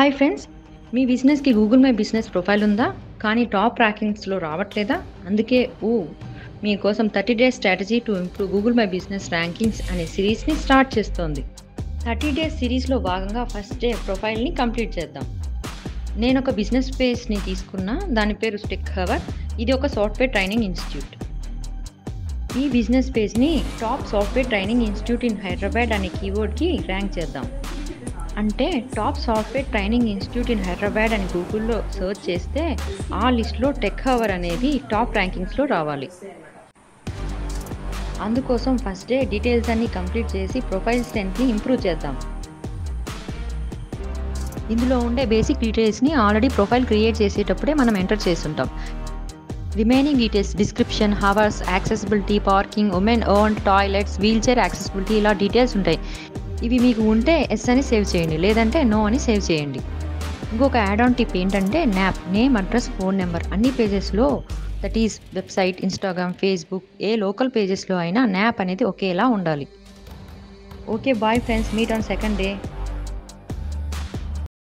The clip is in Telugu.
హాయ్ ఫ్రెండ్స్, మీ బిజినెస్‌కి గూగుల్ మై బిజినెస్ ప్రొఫైల్ ఉందా? కానీ టాప్ ర్యాంకింగ్స్‌లో రావట్లేదా? అందుకే మీకోసం 30 days strategy to improve Google my business rankings అనే సిరీస్‌ని స్టార్ట్ చేస్తోంది. 30 డేస్ సిరీస్‌లో భాగంగా ఫస్ట్ డే ప్రొఫైల్‌ని కంప్లీట్ చేద్దాం. నేనొక బిజినెస్ పేజ్‌ని తీసుకున్నా. దాని పేరు టెక్ హవర్. ఇది ఒక సాఫ్ట్‌వేర్ ట్రైనింగ్ ఇన్‌స్టిట్యూట్. ఈ బిజినెస్ పేజ్‌ని top software training institute in Hyderabad అనే కీవర్డ్‌కి ర్యాంక్ చేద్దాం. అంటే top software training institute in Hyderabad అని గూగుల్‌లో సెర్చ్ చేస్తే ఆ లిస్ట్‌లో టెక్ హవర్ అనేది టాప్ ర్యాంకింగ్స్‌లో రావాలి. అందుకోసం ఫస్ట్ డే డీటెయిల్స్ అన్ని కంప్లీట్ చేసి ప్రొఫైల్ స్ట్రెంత్‌ని ఇంప్రూవ్ చేద్దాం. ఇందులో ఉండే బేసిక్ డీటెయిల్స్‌ని ఆల్రెడీ ప్రొఫైల్ క్రియేట్ చేసేటప్పుడే మనం ఎంటర్ చేసుంటాం. Remaining details description, hours, accessibility, parking, women owned toilets, wheelchair accessibility ఇలా డీటెయిల్స్ ఉంటాయి. ఇవి మీకు ఉంటే ఎస్ అని సేవ్ చేయండి, లేదంటే నో అని సేవ్ చేయండి. ఇంకొక యాడ్ ఆన్ టిప్ ఏంటంటే NAP, name, address, phone number అన్ని పేజెస్లో, that is website, Instagram, Facebook ఏ లోకల్ పేజెస్లో అయినా న్యాప్ అనేది ఒకేలా ఉండాలి. Okay bye friends, meet on second day.